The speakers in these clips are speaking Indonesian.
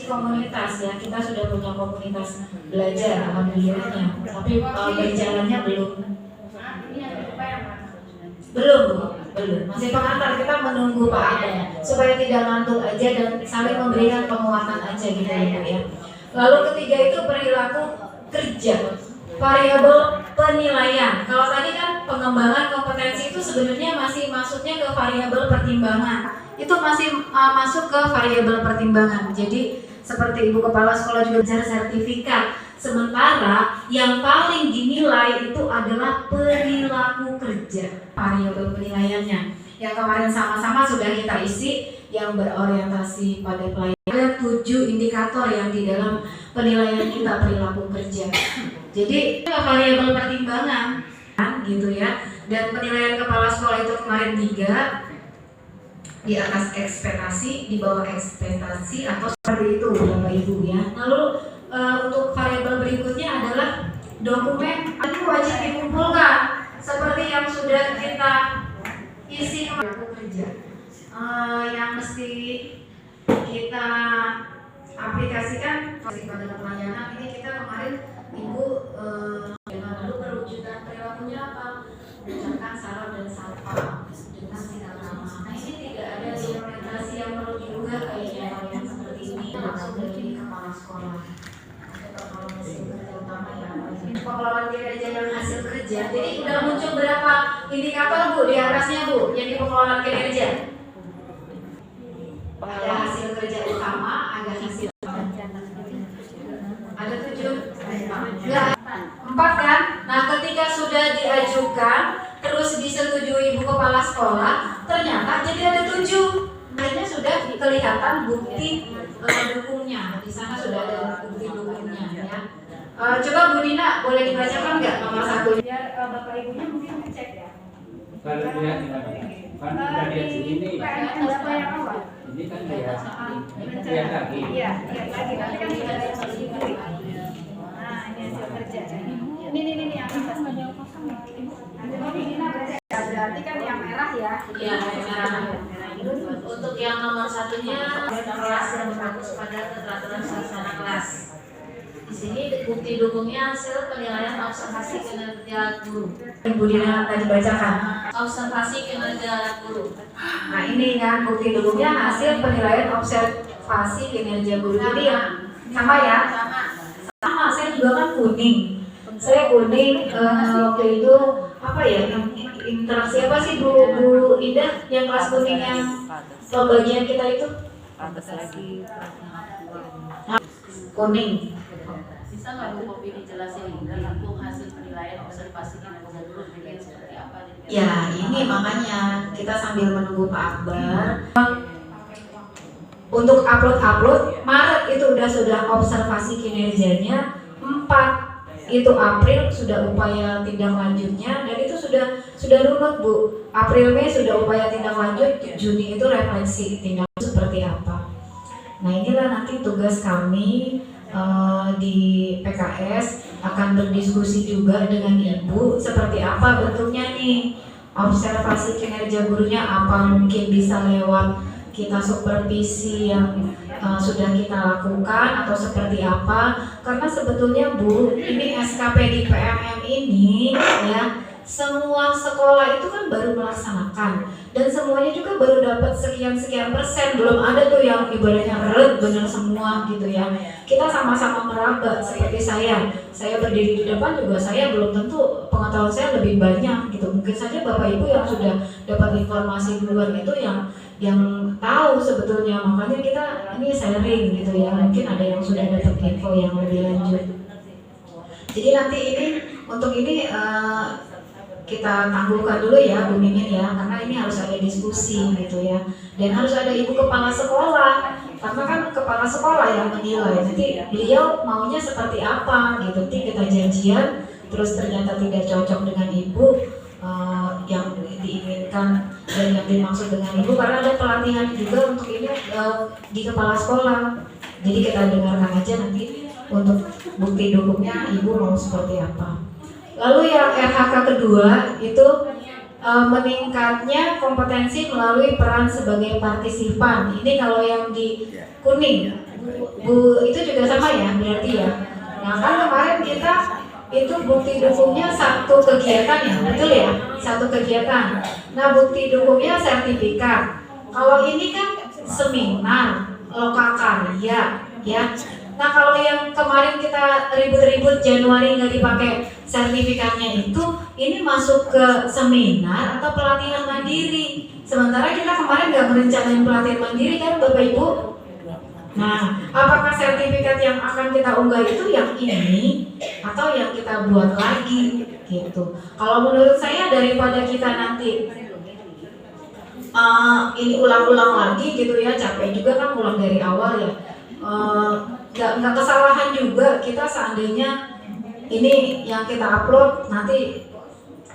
komunitas ya, kita sudah punya komunitas belajar alhamdulillahnya, tapi berjalannya belum masih pengantar, kita menunggu Pak Ade supaya tidak ngantuk aja dan saling memberikan penguatan aja gitu ya Bu ya. Lalu ketiga itu perilaku kerja, variabel penilaian. Kalau tadi kan pengembangan kompetensi itu sebenarnya masih masuknya ke variabel pertimbangan, itu masih masuk ke variabel pertimbangan. Jadi seperti Ibu Kepala Sekolah juga belajar sertifikat, sementara yang paling dinilai itu adalah perilaku kerja, variabel penilaiannya. Yang kemarin sama-sama sudah kita isi yang berorientasi pada pelayanan. Ada 7 indikator yang di dalam penilaian kita perilaku kerja. Jadi variabel pertimbangan gitu ya. Dan penilaian kepala sekolah itu kemarin 3, di atas ekspektasi, di bawah ekspektasi atau seperti itu Bapak Ibu ya. Lalu untuk variabel berikutnya adalah dokumen itu wajib dikumpulkan seperti yang sudah kita isi perilaku kerja. Yang mesti kita aplikasikan pada pelayanan ini. Kita kemarin Ibu lalu perwujudan perilakunya apa? Mengucapkan salam dan sapa dengan sinar ramah. Nah ini tidak ada implementasi yang perlu diubah kayaknya yang seperti ini langsung dari kepala sekolah. Kalau hasil kerja utama ya pengelolaan kinerja dan hasil kerja. Jadi udah muncul berapa indikator Bu di atasnya Bu yang di pengelolaan kinerja? Ada hasil kerja utama, ada hasil ada 7, enggak 4 kan? Nah ketika sudah diajukan terus disetujui Ibu Kepala Sekolah, ternyata jadi ada 7. Akhirnya sudah kelihatan bukti dukungnya. Di sana sudah ada bukti dukungnya ya. Coba Bu Nina boleh dibacakan nggak nomor 1? Biar Bapak Ibunya mungkin ngecek ya. Kalau lihat kan udah lihat segini. Berapa yang awal? Ini kan lihat lagi. Iya, lihat lagi. Nanti kan sudah ada yang segini. Nah, ini hasil kerja. Ini yang atas. Nanti Nina baca. Berarti kan yang merah ya. Iya, yang merah. Untuk yang nomor 1-nya kelas yang berfokus pada keteraturan suasana kelas. Di sini bukti dukungnya hasil penilaian observasi kinerja guru. Ibu Dina tadi bacakan observasi kinerja guru. Nah ini kan bukti dukungnya hasil penilaian observasi kinerja guru. Jadi ya sama ya. Sama. Saya juga kan kuning. Saya kuning waktu itu apa ya? Interaksi apa sih Bu Ida yang kelas kuning yang pembagian kita itu? Kuning. Bisa nggak Bu Popi dijelasin untuk hasil penilaian observasi kinerja guru jadi seperti apa? Ya ini makanya kita sambil menunggu Pak Akbar untuk upload Maret itu sudah observasi kinerjanya, 4 itu April sudah upaya tindak lanjutnya dan itu sudah runut Bu. April Mei sudah upaya tindak lanjut, Juni itu refleksi tindak seperti apa. Nah inilah nanti tugas kami di PKS akan berdiskusi juga dengan Ibu seperti apa bentuknya nih observasi kinerja gurunya, apa mungkin bisa lewat kita supervisi yang sudah kita lakukan atau seperti apa, karena sebetulnya Bu ini SKP di PMM ini ya semua sekolah itu kan baru melaksanakan dan semuanya juga baru dapat sekian persen, belum ada tuh yang ibaratnya benar semua gitu ya. Kita sama-sama meraba seperti saya berdiri di depan juga saya belum tentu pengetahuan saya lebih banyak gitu. Mungkin saja Bapak Ibu yang sudah dapat informasi duluan itu yang tahu sebetulnya, makanya kita ini sharing gitu ya. Mungkin ada yang sudah dapat info yang lebih lanjut. Jadi nanti ini untuk ini kita tangguhkan dulu ya Bu Mimin ya, karena ini harus ada diskusi gitu ya, dan harus ada Ibu Kepala Sekolah, karena kan Kepala Sekolah yang menilai nanti beliau maunya seperti apa gitu. Nanti kita janjian terus ternyata tidak cocok dengan Ibu yang diinginkan dan yang dimaksud dengan Ibu, karena ada pelatihan juga untuk ini di Kepala Sekolah. Jadi kita dengarkan aja nanti untuk bukti dukungnya Ibu mau seperti apa. Lalu yang RHK kedua itu meningkatnya kompetensi melalui peran sebagai partisipan. Ini kalau yang di kuning Bu itu juga sama ya berarti ya. Nah kan kemarin kita itu bukti dukungnya satu kegiatan ya, betul ya? Satu kegiatan. Nah bukti dukungnya sertifikat. Kalau ini kan seminar, lokakarya, ya. Nah kalau yang kemarin kita ribut-ribut Januari nggak dipakai sertifikatnya itu, ini masuk ke seminar atau pelatihan mandiri. Sementara kita kemarin nggak merencanain pelatihan mandiri kan Bapak Ibu? Nah, apakah sertifikat yang akan kita unggah itu yang ini atau yang kita buat lagi gitu? Kalau menurut saya daripada kita nanti ini ulang-ulang lagi gitu ya, capek juga kan ulang dari awal ya. Nggak kesalahan juga kita seandainya ini yang kita upload nanti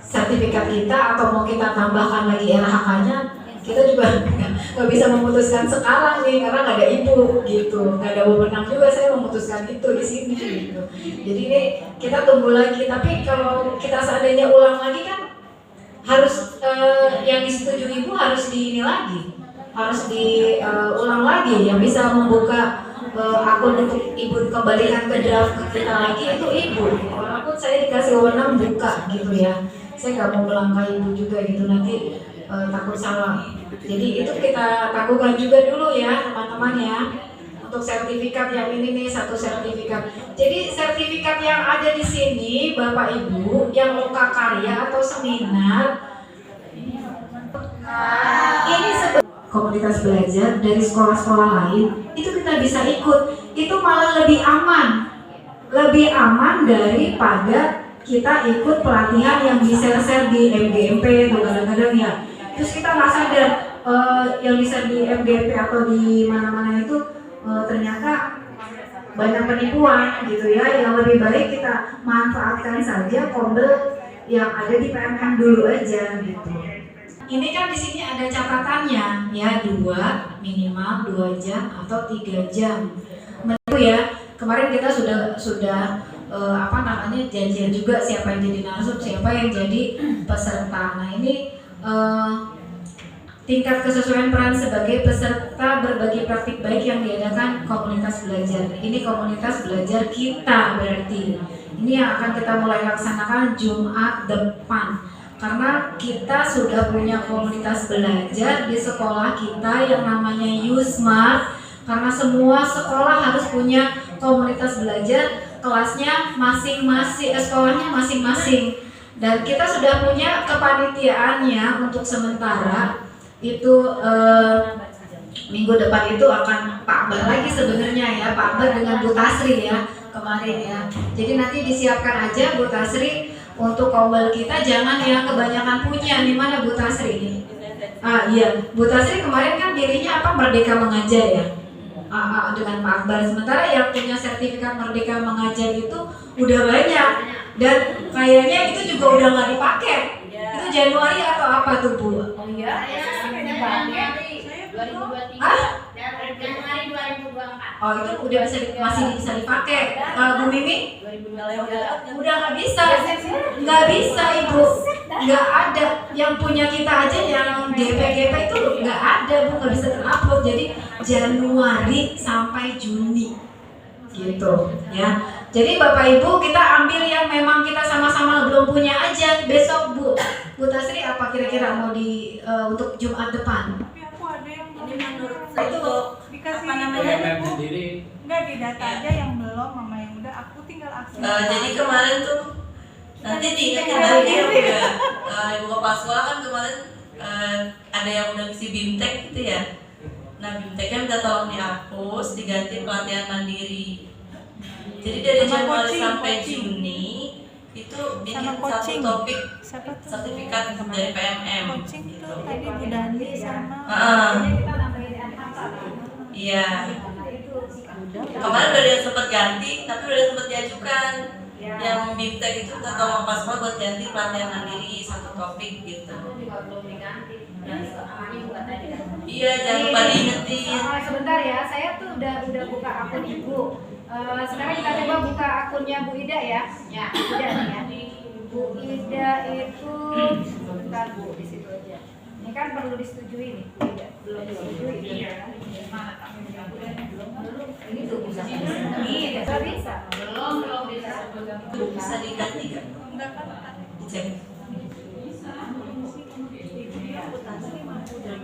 sertifikat kita atau mau kita tambahkan lagi LHK-nya, kita juga nggak bisa memutuskan sekarang nih karena nggak ada ibu gitu, nggak ada wewenang juga saya memutuskan itu di sini gitu. Jadi ini kita tunggu lagi. Tapi kalau kita seandainya ulang lagi kan harus yang disetujui ibu harus di ini lagi, harus diulang lagi. Yang bisa membuka akun untuk ibu kembalikan ke draft ke kita lagi itu ibu. Walaupun saya dikasih wewenang buka gitu ya, saya nggak mau melangkah ibu juga gitu nanti. Takut salah. Jadi itu kita lakukan juga dulu ya teman-teman ya. Untuk sertifikat yang ini nih satu sertifikat. Jadi sertifikat yang ada di sini Bapak Ibu yang lokakarya atau seminar ini komunitas belajar dari sekolah-sekolah lain itu kita bisa ikut. Itu malah lebih aman daripada kita ikut pelatihan yang di-share di MGMP tuh kadang-kadang ya. Terus kita nggak sadar yang bisa di MGP atau di mana-mana itu ternyata banyak penipuan gitu ya. Yang lebih baik kita manfaatkan saja kombel yang ada di PMM dulu aja gitu. Ini kan di sini ada catatannya ya, minimal 2 jam atau 3 jam. Menurut ya kemarin kita sudah janjian juga siapa yang jadi narsum, siapa yang jadi peserta. Nah ini tingkat kesesuaian peran sebagai peserta berbagi praktik baik yang diadakan komunitas belajar. Ini komunitas belajar kita berarti. Ini yang akan kita mulai laksanakan Jumat depan. Karena kita sudah punya komunitas belajar di sekolah kita yang namanya Yusmart. Karena semua sekolah harus punya komunitas belajar, kelasnya masing-masing, sekolahnya masing-masing. Dan kita sudah punya kepanitiaannya untuk sementara itu minggu depan itu akan Pak Akbar lagi sebenarnya ya, Pak Akbar dengan Bu Tasri ya kemarin ya. Jadi nanti disiapkan aja Bu Tasri untuk kombel kita, jangan yang kebanyakan punya. Di mana Bu Tasri ini? Iya, Bu Tasri kemarin kan dirinya Merdeka Mengajar ya. Dengan Pak Akbar. Sementara yang punya sertifikat Merdeka Mengajar itu udah banyak dan kayaknya itu juga udah nggak dipakai. Itu Januari atau apa tuh Bu? Oh iya, Januari 2023. Januari 2024. Oh itu udah masih bisa dipakai. Bu Mimi? 2024. Udah nggak bisa Ibu. Nggak ada. Yang punya kita aja yang GP itu nggak ada Bu, nggak bisa terupload. Jadi Januari sampai Juni gitu ya. Jadi Bapak Ibu kita ambil yang memang kita sama-sama belum punya aja. Besok Bu Tasri apa kira-kira mau untuk Jumat depan? Tapi aku ada yang Ini menurut itu saya dikasih apa namanya? PMM sendiri. enggak di data aja yang belum, mama yang udah, aku tinggal akses. Jadi kemarin tuh nanti diingetin lagi ya Bu ya. Ibu kepala sekolah kan kemarin ada yang udah ngisi BIMTEK gitu ya. Nah BIMTEKnya minta tolong dihapus, diganti pelatihan mandiri. Jadi dari Sama Januari coaching, sampai coaching. Juni itu bikin Sama satu coaching. topik Siapa tuh? sertifikat dari PMM. Coaching gitu. tuh tadi Bu Dani sama Kita nambahin Iya. Kemarin udah ada yang sempat ganti, tapi udah ada yang sempat diajukan. Yang BIMTEK itu minta tolong pas buat ganti pelatihan mandiri satu topik gitu. juga belum diganti. Dan namanya juga tadi. Iya, jangan lupa diingetin. Sebentar ya, saya tuh udah buka akun Ibu. Sekarang kita coba buka akunnya Bu Ida ya. Ya. Bu Ida nih ya. Bu Ida itu sebentar Bu, di situ aja. Ini kan perlu disetujui nih Bu Ida. Ini tuh bisa. Bisa. Belum bisa. Bisa diganti nggak? Enggak kan? Dicek.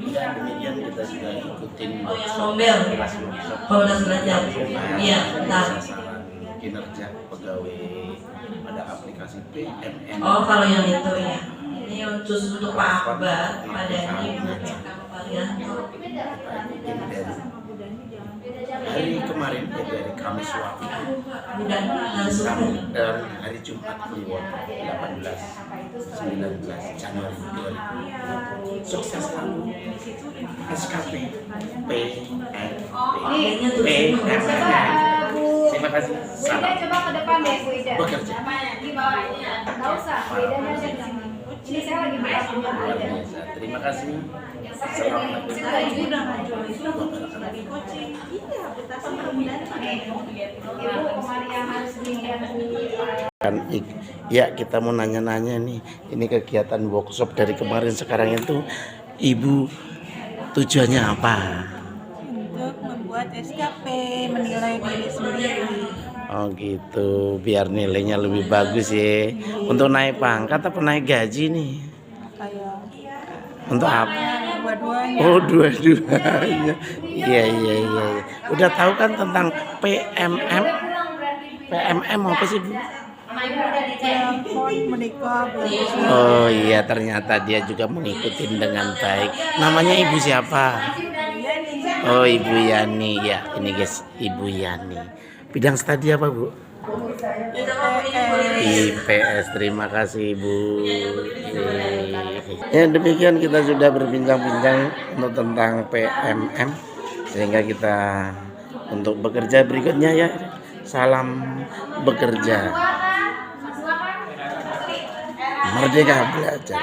Ya demikian kita sudah ikutin Oh yang Rombel. kelas workshop Oh udah belajar. Iya, bentar. sasaran kinerja pegawai pada aplikasi PMM. Oh kalau yang itu ya. Ini khusus untuk Pak Akbar, Pak Dhani, Kang Parianto. Kita ikutin dari hari kemarin ya, dari Kamis waktu Dan harus dan hari Jumat Kliwon 18-19 Januari 2020. Sukses selalu. SKP PMP. Kayaknya tuh PMM. Terima kasih. Bu Ida Salam. coba ke depan deh Bu Ida. Bekerja. Di bawahnya. Nggak usah. Bu Ida aja di sini. Ini saya lagi buka punya Luar Ida. biasa. Terima kasih. Saya Udah ngajuin itu lagi coaching. Iya, aplikasi mudah-mudahan Ibu kemarin yang harus diganti. Kan ya kita mau nanya-nanya nih, ini kegiatan workshop dari kemarin sekarang itu Ibu tujuannya apa? untuk membuat SKP, menilai diri sendiri. Oh gitu, biar nilainya lebih bagus ya. Untuk naik pangkat apa naik gaji nih? Kayak Untuk apa? dua-duanya. Oh dua-duanya. Iya iya iya. Udah tahu kan tentang PMM? PMM apa sih Bu? Telepon menikah belum. Oh iya ternyata dia juga mengikuti dengan baik. Namanya Ibu siapa? Oh Ibu Yani ya. Ini guys Ibu Yani. Bidang studi apa Bu? IPS. Terima kasih Ibu. Ya demikian kita sudah berbincang-bincang untuk tentang PMM sehingga kita untuk bekerja berikutnya ya. Salam bekerja. Merdeka belajar.